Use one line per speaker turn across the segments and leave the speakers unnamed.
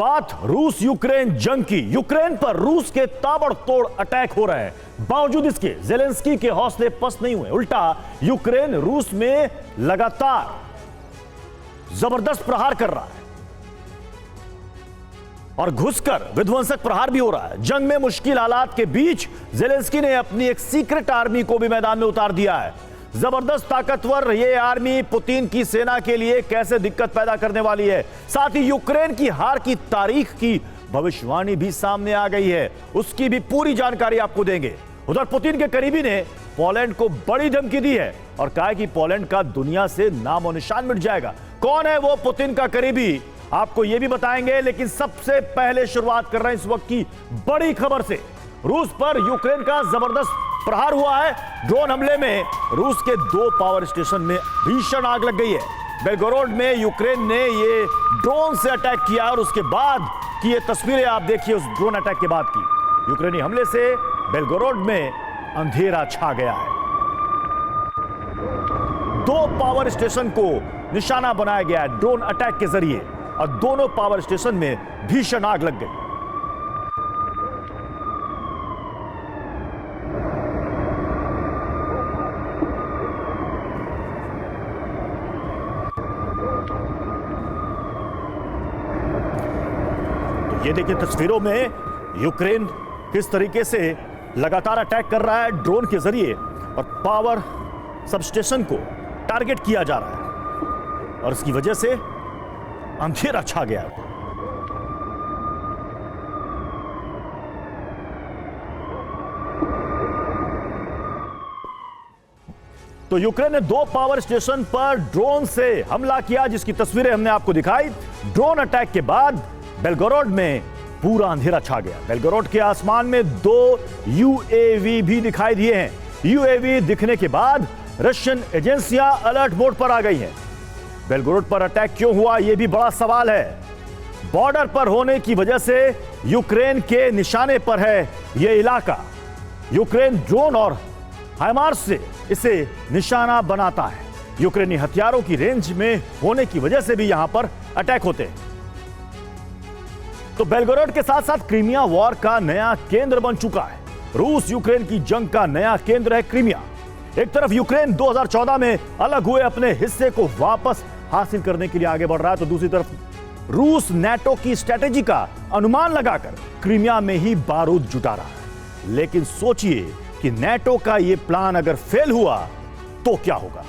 बात रूस यूक्रेन जंग की। यूक्रेन पर रूस के ताबड़तोड़ अटैक हो रहे हैं। बावजूद इसके ज़ेलेंस्की के हौसले पस्त नहीं हुए, उल्टा यूक्रेन रूस में लगातार जबरदस्त प्रहार कर रहा है और घुसकर विध्वंसक प्रहार भी हो रहा है। जंग में मुश्किल हालात के बीच ज़ेलेंस्की ने अपनी एक सीक्रेट आर्मी को भी मैदान में उतार दिया है। जबरदस्त ताकतवर ये आर्मी पुतिन की सेना के लिए कैसे दिक्कत पैदा करने वाली है, साथ ही यूक्रेन की हार की तारीख की भविष्यवाणी भी सामने आ गई है, उसकी भी पूरी जानकारी आपको देंगे। उधर पुतिन के करीबी ने पोलैंड को बड़ी धमकी दी है और कहा है कि पोलैंड का दुनिया से नामो निशान मिट जाएगा। कौन है वो पुतिन का करीबी, आपको यह भी बताएंगे, लेकिन सबसे पहले शुरुआत कर रहे हैं इस वक्त की बड़ी खबर से। रूस पर यूक्रेन का जबरदस्त प्रहार हुआ है। ड्रोन हमले में रूस के 2 पावर स्टेशन में भीषण आग लग गई है। बेलगोरोड में यूक्रेन ने ये ड्रोन से अटैक किया और उसके बाद की ये तस्वीरें आप देखिए उस ड्रोन अटैक के बाद की। यूक्रेनी हमले से बेलगोरोड में अंधेरा छा गया है। 2 पावर स्टेशन को निशाना बनाया गया है ड्रोन अटैक के जरिए और दोनों पावर स्टेशन में भीषण आग लग गई। ये देखिए तस्वीरों में यूक्रेन किस तरीके से लगातार अटैक कर रहा है ड्रोन के जरिए और पावर सबस्टेशन को टारगेट किया जा रहा है और इसकी वजह से अंधेरा छा गया है। तो यूक्रेन ने 2 पावर स्टेशन पर ड्रोन से हमला किया, जिसकी तस्वीरें हमने आपको दिखाई। ड्रोन अटैक के बाद बेलगोरोड में पूरा अंधेरा छा गया। बेलगोरोड के आसमान में 2 यूएवी भी दिखाई दिए हैं। यूएवी दिखने के बाद रशियन एजेंसियां अलर्ट मोड पर आ गई हैं। बेलगोरोड पर अटैक क्यों हुआ, यह भी बड़ा सवाल है। बॉर्डर पर होने की वजह से यूक्रेन के निशाने पर है यह इलाका। यूक्रेन ड्रोन और हाइमार्स से इसे निशाना बनाता है। यूक्रेनी हथियारों की रेंज में होने की वजह से भी यहां पर अटैक होते हैं। तो बेलगोरोड के साथ साथ क्रीमिया वॉर का नया केंद्र बन चुका है। रूस यूक्रेन की जंग का नया केंद्र है क्रीमिया। एक तरफ यूक्रेन 2014 में अलग हुए अपने हिस्से को वापस हासिल करने के लिए आगे बढ़ रहा है, तो दूसरी तरफ रूस नाटो की स्ट्रेटेजी का अनुमान लगाकर क्रीमिया में ही बारूद जुटा रहा है। लेकिन सोचिए कि नाटो का यह प्लान अगर फेल हुआ तो क्या होगा।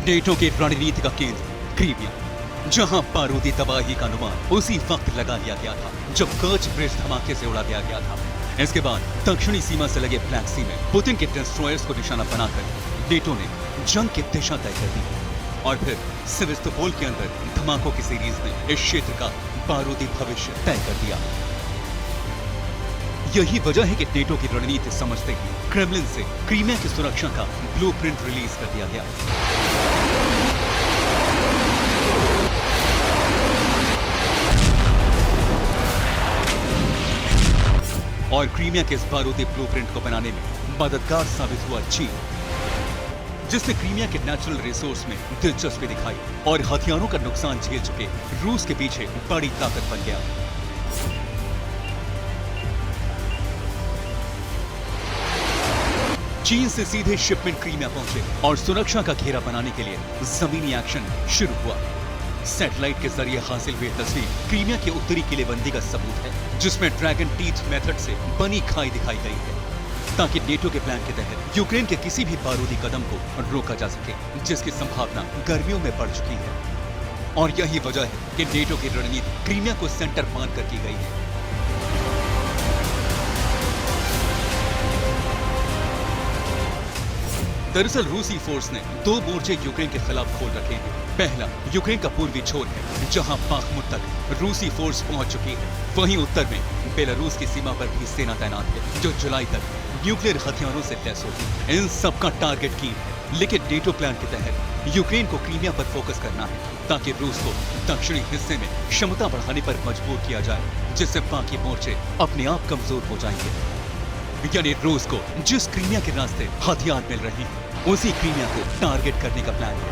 नेटो की रणनीति का केंद्र क्रीमिया, जहां बारूदी तबाही का अनुमान उसी वक्त लगा लिया गया था जब कर्च ब्रिज धमाके से उड़ा दिया गया था। इसके बाद दक्षिणी सीमा से लगे ब्लैक सी में पुतिन के डिस्ट्रॉयर्स को निशाना बनाकर नेटो ने जंग की दिशा तय कर दी और फिर सेवास्तोपोल के अंदर धमाकों की सीरीज ने इस क्षेत्र का बारूदी भविष्य तय कर दिया। यही वजह है कि नेटो की रणनीति समझते ही क्रेमलिन से क्रीमिया की सुरक्षा का ब्लूप्रिंट रिलीज कर दिया गया। और क्रीमिया के इस बारूदी ब्लूप्रिंट को बनाने में मददगार साबित हुआ चीन, जिसने क्रीमिया के नेचुरल रिसोर्स में दिलचस्पी दिखाई और हथियारों का नुकसान झेल चुके रूस के पीछे बड़ी ताकत बन गया। चीन से सीधे शिपमेंट क्रीमिया पहुंचे और सुरक्षा का घेरा बनाने के लिए जमीनी एक्शन शुरू हुआ। सैटेलाइट के जरिए हासिल हुई तस्वीर क्रीमिया के उत्तरी किलेबंदी का सबूत है, जिसमें ड्रैगन टीथ मेथड से बनी खाई दिखाई गई है, ताकि नेटो के प्लान के तहत यूक्रेन के किसी भी बारूदी कदम को रोका जा सके, जिसकी संभावना गर्मियों में बढ़ चुकी है। और यही वजह है कि नेटो की रणनीति क्रीमिया को सेंटर मानकर की गई है। दरअसल रूसी फोर्स ने 2 मोर्चे यूक्रेन के खिलाफ खोल रखे हैं। पहला यूक्रेन का पूर्वी छोर है, जहां बाखमुत तक रूसी फोर्स पहुंच चुकी है। वहीं उत्तर में बेलारूस की सीमा पर भी सेना तैनात है, जो जुलाई तक न्यूक्लियर हथियारों से लैस होगी। इन सबका टारगेट कीव है, लेकिन नेटो प्लान के तहत यूक्रेन को क्रीमिया पर फोकस करना है, ताकि रूस को दक्षिणी हिस्से में क्षमता बढ़ाने पर मजबूर किया जाए, जिससे बाकी मोर्चे अपने आप कमजोर हो जाएंगे। यानी रूस को जिस क्रीमिया के रास्ते हथियार मिल रहे हैं, उसी क्रीमिया को टारगेट करने का प्लान है।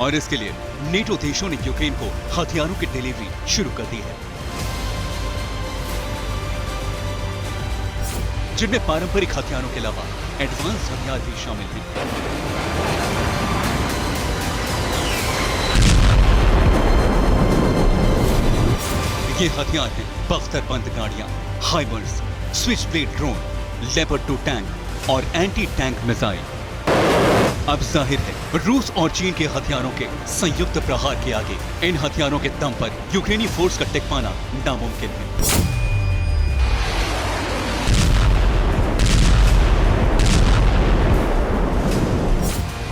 और इसके लिए नेटो देशों ने यूक्रेन को हथियारों की डिलीवरी शुरू कर दी है, जिनमें पारंपरिक हथियारों के अलावा एडवांस हथियार भी शामिल हैं। ये हथियार हैं बख्तरबंद गाड़ियां, HIMARS, switch blade drone, leopard 2 tank और एंटी टैंक मिसाइल। अब जाहिर है रूस और चीन के हथियारों के संयुक्त प्रहार के आगे इन हथियारों के दम पर यूक्रेनी फोर्स का टिक पाना नामुमकिन है।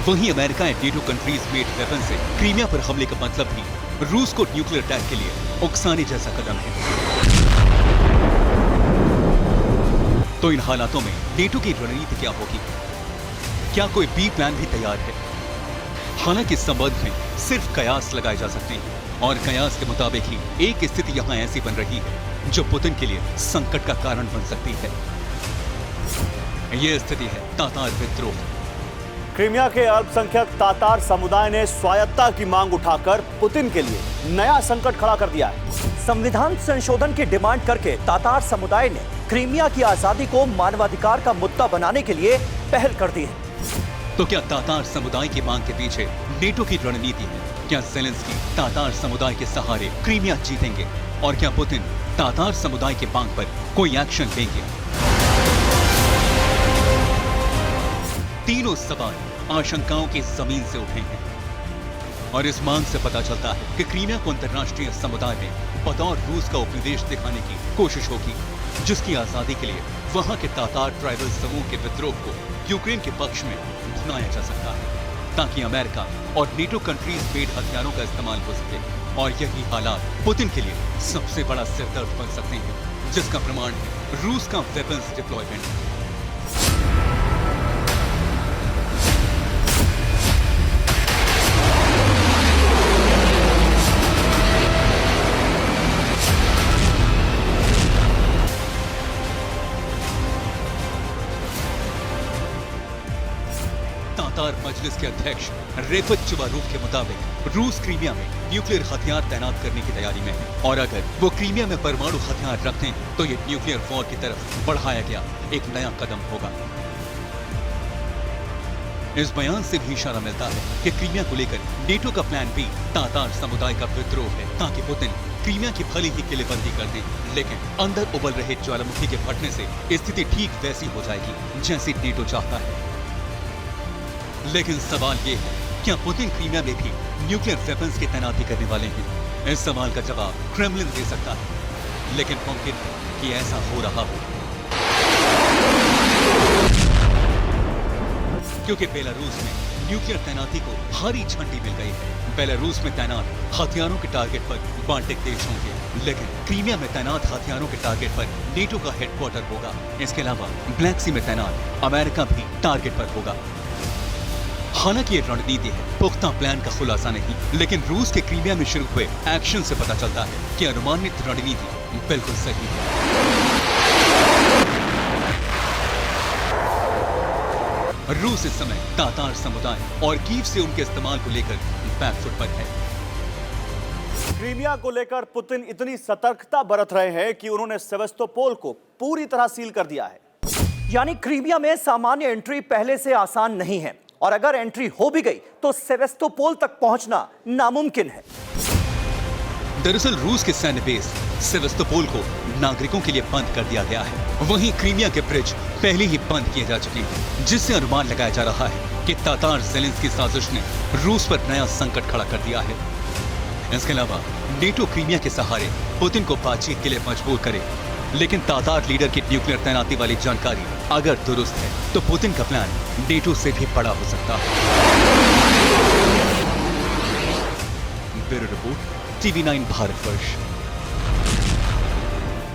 वहीं America and NATO countries made weapon से क्रीमिया पर हमले का मतलब भी रूस को न्यूक्लियर अटैक के लिए उकसाने जैसा कदम है। तो इन हालातों में नेटो की रणनीति क्या होगी? क्या कोई बी प्लान भी तैयार है? हालांकि इस संबंध में सिर्फ कयास लगाए जा सकते हैं, और कयास के मुताबिक ही एक स्थिति यहां ऐसी बन रही है जो पुतिन के लिए संकट का कारण बन सकती है। यह स्थिति है तातार विद्रोह।
क्रीमिया के अल्पसंख्यक तातार समुदाय ने स्वायत्तता की मांग उठाकर पुतिन के लिए नया संकट खड़ा कर दिया है।
संविधान संशोधन की डिमांड करके तातार समुदाय ने क्रीमिया की आजादी को मानवाधिकार का मुद्दा बनाने के लिए पहल कर दी है।
तो क्या तातार समुदाय की मांग के पीछे नेटो की रणनीति है? क्या ज़ेलेंस्की तातार समुदाय के सहारे क्रीमिया जीतेंगे? और क्या पुतिन तातार समुदाय की मांग पर कोई एक्शन लेंगे? तीनों सवाल आशंकाओं की जमीन से उठे हैं, और इस मांग से पता चलता है कि क्रीमिया को अंतर्राष्ट्रीय समुदाय में बतौर रूस का उपनिवेश दिखाने की कोशिश होगी, जिसकी आजादी के लिए वहां के तातार ट्राइबल समूह के विद्रोह को यूक्रेन के पक्ष में भुनाया जा सकता है, ताकि अमेरिका और नेटो कंट्रीज मेड हथियारों का इस्तेमाल हो सके। और यही हालात पुतिन के लिए सबसे बड़ा सिरदर्द बन सकते हैं, जिसका प्रमाण है रूस का वेपन्स डिप्लॉयमेंट। तातार मजलिस के अध्यक्ष रेफत चुबारूफ के मुताबिक रूस क्रीमिया में न्यूक्लियर हथियार तैनात करने की तैयारी में है, और अगर वो क्रीमिया में परमाणु हथियार रखते हैं तो ये न्यूक्लियर वॉर की तरफ बढ़ाया गया एक नया कदम होगा। इस बयान से भी इशारा मिलता है कि क्रीमिया को लेकर नेटो का प्लान बी तातार समुदाय का विद्रोह है, ताकि पुतिन क्रीमिया की भली ही किलेबंदी कर दे, लेकिन अंदर उबल रहे ज्वालामुखी के फटने से स्थिति ठीक वैसी हो जाएगी जैसी नेटो चाहता है। लेकिन सवाल ये है, क्या पुतिन क्रीमिया में भी न्यूक्लियर वेपन्स की तैनाती करने वाले हैं? इस सवाल का जवाब क्रेमलिन दे सकता है, लेकिन मुमकिन है कि ऐसा हो रहा हो, क्योंकि बेलारूस में न्यूक्लियर तैनाती को भारी झंडी मिल गई है। बेलारूस में तैनात हथियारों के टारगेट पर बाल्टिक देश होंगे, लेकिन क्रीमिया में तैनात हथियारों के टारगेट पर नेटो का हेडक्वार्टर होगा। इसके अलावा ब्लैक सी में तैनात अमेरिका भी टारगेट पर होगा। हालांकि ये रणनीति है, पुख्ता प्लान का खुलासा नहीं, लेकिन रूस के क्रीमिया में शुरू हुए एक्शन से पता चलता है कि अनुमानित रणनीति बिल्कुल सही है। रूस इस समय तातार समुदाय और कीव से उनके इस्तेमाल को लेकर बैकफुट पर है।
क्रीमिया को लेकर पुतिन इतनी सतर्कता बरत रहे हैं कि उन्होंने सेवास्तोपोल को पूरी तरह सील कर दिया है।
यानी क्रीमिया में सामान्य एंट्री पहले से आसान नहीं है, और अगर एंट्री हो भी गई तो सेवास्तोपोल तक पहुंचना नामुमकिन है।
दरअसल रूस के सैन्य बेस सेवास्तोपोल को नागरिकों के लिए बंद कर दिया गया है। वहीं क्रीमिया के ब्रिज पहले ही बंद किए जा चुके हैं, जिससे अनुमान लगाया जा रहा है कि तातार ज़ेलेंस्की साजिश ने रूस पर नया संकट खड़ा कर दिया है। इसके अलावा नेटो क्रीमिया के सहारे पुतिन को बातचीत के लिए मजबूर करे, लेकिन तातार लीडर की न्यूक्लियर तैनाती वाली जानकारी अगर दुरुस्त है तो पुतिन का प्लान नेटो से भी बड़ा हो सकता है। Bureau report, TV9 Bharatvarsh.